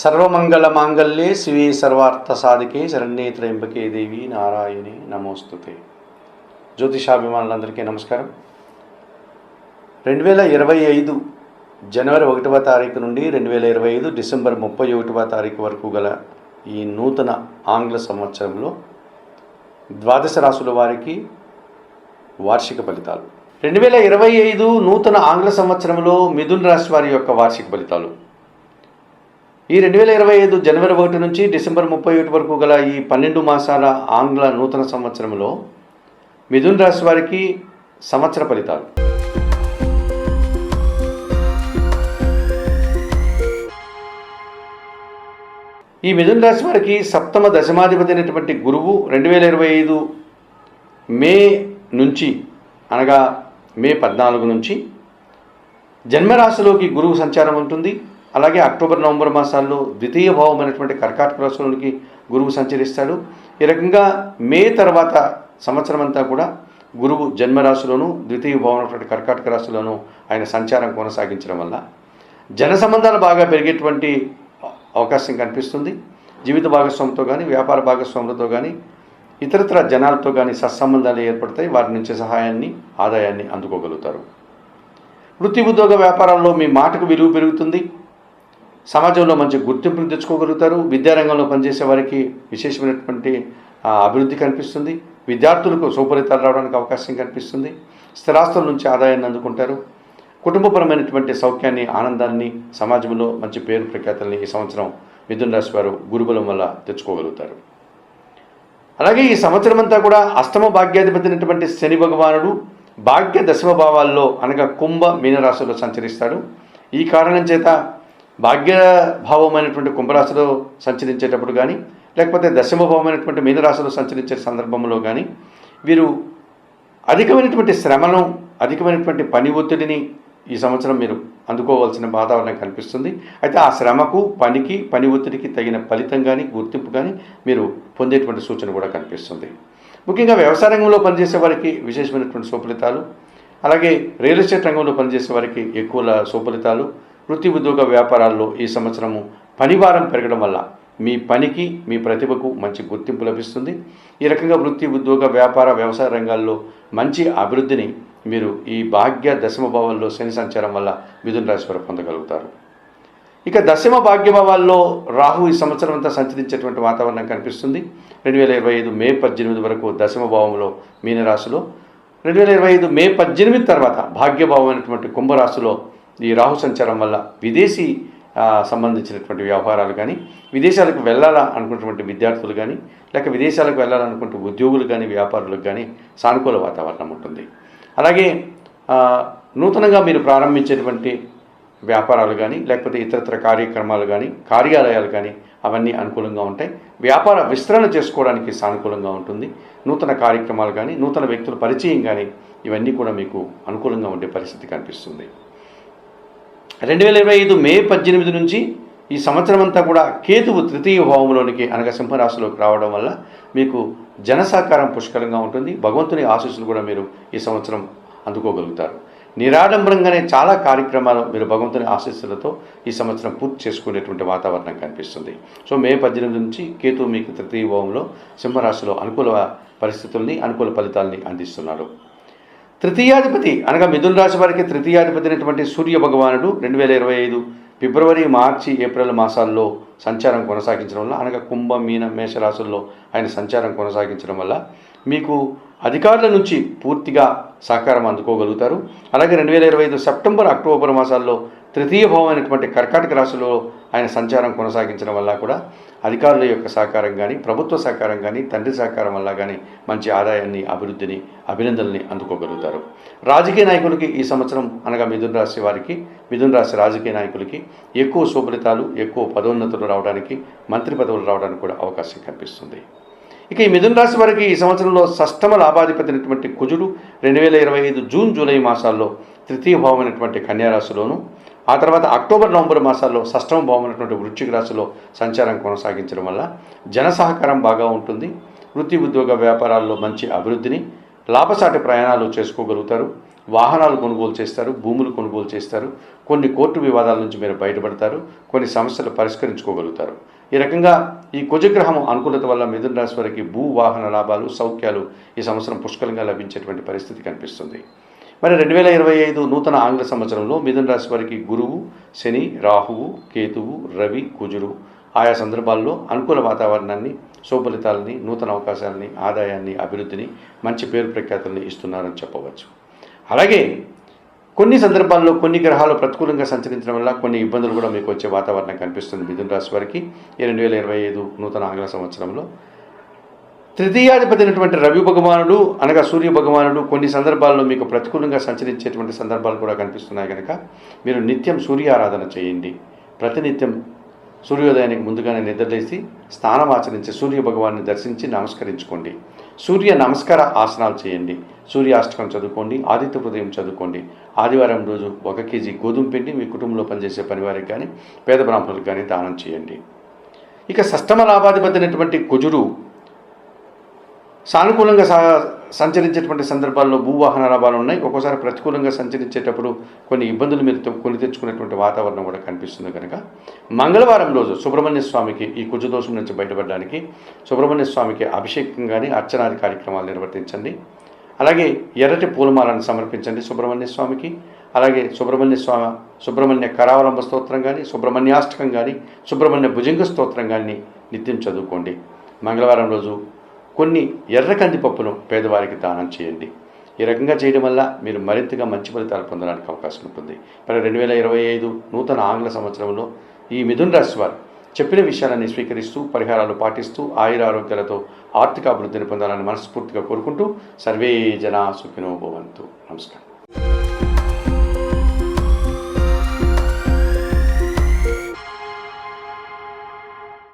సర్వమంగళమాంగళ్యే శివే సర్వార్థసాధికే శరణ్యే త్రయంబకే దేవి నారాయణి నమోస్తుతే. జ్యోతిషాభిమానులందరికీ నమస్కారం. 2025 జనవరి 1వ తారీఖు నుండి 2025 డిసెంబర్ 31వ తారీఖు వరకు గల ఈ నూతన ఆంగ్ల సంవత్సరంలో ద్వాదశ రాశుల వారికి వార్షిక ఫలితాలు. 2025 నూతన ఆంగ్ల సంవత్సరంలో మిథున రాశి వారి యొక్క వార్షిక ఫలితాలు. ఈ 2025 జనవరి 1 నుంచి డిసెంబర్ 31 వరకు గల ఈ 12 మాసాల ఆంగ్ల నూతన సంవత్సరంలో మిథున రాశి వారికి సంవత్సర ఫలితాలు. ఈ మిథున రాశి వారికి సప్తమ దశమాధిపతి అయినటువంటి గురువు 2025 మే నుంచి అనగా మే 14 నుంచి జన్మరాశిలోకి గురువు సంచారం ఉంటుంది. అలాగే అక్టోబర్ నవంబర్ మాసాల్లో ద్వితీయ భావం అనేటువంటి కర్కాటక రాశిలోనికి గురువు సంచరిస్తాడు. ఈ రకంగా మే తర్వాత సంవత్సరం అంతా కూడా గురువు జన్మరాశిలోను ద్వితీయ భావం అనేటువంటి కర్కాటక రాశిలోను ఆయన సంచారం కొనసాగించడం వల్ల జన సంబంధాలు బాగా పెరిగేటువంటి అవకాశం కనిపిస్తుంది. జీవిత భాగస్వామితో కానీ వ్యాపార భాగస్వాములతో కానీ ఇతరత్ర జనాలతో కానీ సత్సంబంధాలు ఏర్పడతాయి. వారి నుంచి సహాయాన్ని ఆదాయాన్ని అందుకోగలుగుతారు. వృత్తి ఉద్యోగ వ్యాపారాల్లో మీ మాటకు విలువ పెరుగుతుంది. సమాజంలో మంచి గుర్తింపును తెచ్చుకోగలుగుతారు. విద్యారంగంలో పనిచేసే వారికి విశేషమైనటువంటి అభివృద్ధి కనిపిస్తుంది. విద్యార్థులకు సుఫలితాలు రావడానికి అవకాశం కనిపిస్తుంది. స్థిరాస్తుల నుంచి ఆదాయాన్ని అందుకుంటారు. కుటుంబపరమైనటువంటి సౌఖ్యాన్ని ఆనందాన్ని సమాజంలో మంచి పేరు ప్రఖ్యాతల్ని ఈ సంవత్సరం మిథున రాశి వారు గురుబలం వల్ల తెచ్చుకోగలుగుతారు. అలాగే ఈ సంవత్సరం అంతా కూడా అష్టమ భాగ్యాధిపతి అయినటువంటి శని భగవానుడు భాగ్య దశమ భావాల్లో అనగా కుంభ మీనరాశిలో సంచరిస్తాడు. ఈ కారణం చేత భాగ్యభావమైనటువంటి కుంభరాశిలో సంచరించేటప్పుడు కానీ లేకపోతే దశమభావమైనటువంటి మీనరాశిలో సంచరించే సందర్భంలో కానీ వీరు అధికమైనటువంటి శ్రమను అధికమైనటువంటి పని ఒత్తిడిని ఈ సంవత్సరం మీరు అందుకోవాల్సిన వాతావరణం కనిపిస్తుంది. అయితే ఆ శ్రమకు పనికి పని ఒత్తిడికి తగిన ఫలితం కానీ గుర్తింపు కానీ మీరు పొందేటువంటి సూచన కూడా కనిపిస్తుంది. ముఖ్యంగా వ్యవసాయ రంగంలో పనిచేసే వారికి విశేషమైనటువంటి సుఫలితాలు, అలాగే రియల్ ఎస్టేట్ రంగంలో పనిచేసే వారికి ఎక్కువ సుఫలితాలు. వృత్తి ఉద్యోగ వ్యాపారాల్లో ఈ సంవత్సరము పనిభారం పెరగడం వల్ల మీ పనికి మీ ప్రతిభకు మంచి గుర్తింపు లభిస్తుంది. ఈ రకంగా వృత్తి ఉద్యోగ వ్యాపార వ్యవసాయ రంగాల్లో మంచి అభివృద్ధిని మీరు ఈ భాగ్య దశమ భావాల్లో శని సంచారం వల్ల మిథున రాశి వారు పొందగలుగుతారు. ఇక దశమ భాగ్యభావాల్లో రాహు ఈ సంవత్సరం అంతా సంచరించేటువంటి వాతావరణం కనిపిస్తుంది. 2025 మే 18 వరకు దశమ భావంలో మీనరాశిలో, 2025 మే 18 తర్వాత భాగ్యభావం అయినటువంటి కుంభరాశిలో ఈ రాహు సంచారం వల్ల విదేశీ సంబంధించినటువంటి వ్యవహారాలు కానీ విదేశాలకు వెళ్ళాలా అనుకున్నటువంటి విద్యార్థులు కానీ లేక విదేశాలకు వెళ్ళాలనుకుంటే ఉద్యోగులు కానీ వ్యాపారులకు కానీ సానుకూల వాతావరణం ఉంటుంది. అలాగే నూతనంగా మీరు ప్రారంభించేటువంటి వ్యాపారాలు కానీ లేకపోతే ఇతరత్ర కార్యక్రమాలు కానీ కార్యాలయాలు కానీ అవన్నీ అనుకూలంగా ఉంటాయి. వ్యాపార విస్తరణ చేసుకోవడానికి సానుకూలంగా ఉంటుంది. నూతన కార్యక్రమాలు కానీ నూతన వ్యక్తుల పరిచయం కానీ ఇవన్నీ కూడా మీకు అనుకూలంగా ఉండే పరిస్థితి కనిపిస్తుంది. 2025 మే 18 నుంచి ఈ సంవత్సరం అంతా కూడా కేతువు తృతీయ భావంలోనికి అనగా సింహరాశిలోకి రావడం వల్ల మీకు జన సహకారం పుష్కలంగా ఉంటుంది. భగవంతుని ఆశీస్సులు కూడా మీరు ఈ సంవత్సరం అందుకోగలుగుతారు. నిరాడంబరంగానే చాలా కార్యక్రమాలు మీరు భగవంతుని ఆశీస్సులతో ఈ సంవత్సరం పూర్తి చేసుకునేటువంటి వాతావరణం కనిపిస్తుంది. సో మే 18 నుంచి కేతువు మీకు తృతీయ భావంలో సింహరాశిలో అనుకూల పరిస్థితుల్ని అనుకూల ఫలితాలని అందిస్తున్నాడు. తృతీయాధిపతి అనగా మిథున రాశి వారికి తృతీయాధిపతి అయినటువంటి సూర్య భగవానుడు 2025 ఫిబ్రవరి మార్చి ఏప్రిల్ మాసాల్లో సంచారం కొనసాగించడం వల్ల అనగా కుంభ మీన మేషరాశుల్లో ఆయన సంచారం కొనసాగించడం వల్ల మీకు అధికారుల నుంచి పూర్తిగా సహకారం అందుకోగలుగుతారు. అలాగే 2025 సెప్టెంబర్ అక్టోబర్ మాసాల్లో తృతీయ భావం అయినటువంటి కర్కాటక రాశిలో ఆయన సంచారం కొనసాగించడం వల్ల కూడా అధికారుల యొక్క సహకారం కానీ ప్రభుత్వ సహకారం కానీ తండ్రి సహకారం వల్ల కానీ మంచి ఆదాయాన్ని అభివృద్ధిని అభినందనల్ని అందుకోగలుగుతారు. రాజకీయ నాయకులకి ఈ సంవత్సరం అనగా మిథున రాశి వారికి మిథున రాశి రాజకీయ నాయకులకి ఎక్కువ శుభలితాలు ఎక్కువ పదోన్నతులు రావడానికి మంత్రి పదవులు రావడానికి కూడా అవకాశం కనిపిస్తుంది. ఇక ఈ మిథున రాశి వారికి ఈ సంవత్సరంలో షష్టమ లాభాధిపతి అయినటువంటి కుజుడు 2025 జూన్ జూలై మాసాల్లో తృతీయ భావం అయినటువంటి కన్యారాశిలోను ఆ తర్వాత అక్టోబర్ నవంబర్ మాసాల్లో షష్టమ భావం అయినటువంటి వృశ్చిక రాశిలో సంచారం కొనసాగించడం వల్ల జన సహకారం బాగా ఉంటుంది. వృత్తి ఉద్యోగ వ్యాపారాల్లో మంచి అభివృద్ధిని లాభసాటి ప్రయాణాలు చేసుకోగలుగుతారు. వాహనాలు కొనుగోలు చేస్తారు, భూములు కొనుగోలు చేస్తారు, కొన్ని కోర్టు వివాదాల నుంచి మీరు బయటపడతారు, కొన్ని సమస్యలు పరిష్కరించుకోగలుగుతారు. ఈ రకంగా ఈ కుజగ్రహం అనుకూలత వల్ల మిథున రాశి వారికి భూ వాహన లాభాలు, సౌఖ్యాలు ఈ సంవత్సరం పుష్కలంగా లభించేటువంటి పరిస్థితి కనిపిస్తుంది. మరి 2025 నూతన ఆంగ్ల సంవత్సరంలో మిథున రాశి వారికి గురువు, శని, రాహువు, కేతువు, రవి, కుజుడు ఆయా సందర్భాల్లో అనుకూల వాతావరణాన్ని, శుభఫలితాలని, నూతన అవకాశాలని, ఆదాయాన్ని, అభివృద్ధిని, మంచి పేరు ప్రఖ్యాతుల్ని ఇస్తున్నారని చెప్పవచ్చు. అలాగే కొన్ని సందర్భాల్లో కొన్ని గ్రహాలు ప్రతికూలంగా సంచరించడం వల్ల కొన్ని ఇబ్బందులు కూడా మీకు వచ్చే వాతావరణం కనిపిస్తుంది మిథున రాశి వారికి ఈ 2025 నూతన ఆంగ్ల సంవత్సరంలో. తృతీయాధిపతి అయినటువంటి రవి భగవానుడు అనగా సూర్య భగవానుడు కొన్ని సందర్భాల్లో మీకు ప్రతికూలంగా సంచరించేటువంటి సందర్భాలు కూడా కనిపిస్తున్నాయి కనుక మీరు నిత్యం సూర్య ఆరాధన చేయండి. ప్రతినిత్యం సూర్యోదయానికి ముందుగానే నిద్రలేసి స్నానం ఆచరించి సూర్య భగవాన్ని దర్శించి నమస్కరించుకోండి. సూర్య నమస్కార ఆసనాలు చేయండి. సూర్యాష్టకం చదువుకోండి, ఆదిత్య హృదయం చదువుకోండి. ఆదివారం రోజు 1 కేజీ గోధుమ పిండి మీ కుటుంబంలో పనిచేసే పనివారికి కానీ పేద బ్రాహ్మణులకు కానీ దానం చేయండి. ఇక షష్టమ లాభాధిపతి అయినటువంటి కుజుడు సానుకూలంగా సంచరించేటువంటి సందర్భాల్లో భూవాహన లాభాలు ఉన్నాయి. ఒక్కోసారి ప్రతికూలంగా సంచరించేటప్పుడు కొన్ని ఇబ్బందులు మీరు కొని తెచ్చుకునేటువంటి వాతావరణం కూడా కనిపిస్తుంది కనుక మంగళవారం రోజు సుబ్రహ్మణ్య స్వామికి ఈ కుజదోషం నుంచి బయటపడడానికి సుబ్రహ్మణ్య స్వామికి అభిషేకం కానీ అర్చనాది కార్యక్రమాలు నిర్వర్తించండి. అలాగే ఎర్రటి పూలమాలను సమర్పించండి సుబ్రహ్మణ్య స్వామికి. అలాగే సుబ్రహ్మణ్య కరావలంబ స్తోత్రం కానీ, సుబ్రహ్మణ్యాష్టకం కానీ, సుబ్రహ్మణ్య భుజంగ స్తోత్రం కానీ నిత్యం చదువుకోండి. మంగళవారం రోజు కొన్ని ఎర్ర కందిపప్పును పేదవారికి దానం చేయండి. ఈ రకంగా చేయడం వల్ల మీరు మరింతగా మంచి ఫలితాలు పొందడానికి అవకాశం ఉంటుంది. మరి 2025 నూతన ఆంగ్ల సంవత్సరంలో ఈ మిథున రాశి వారు చెప్పిన విషయాలన్నీ స్వీకరిస్తూ పరిహారాలు పాటిస్తూ ఆయురారోగ్యాలతో ఆర్థిక అభివృద్ధిని పొందాలని మనస్ఫూర్తిగా కోరుకుంటూ సర్వే జనా సుఖినో భవంతు. నమస్కారం.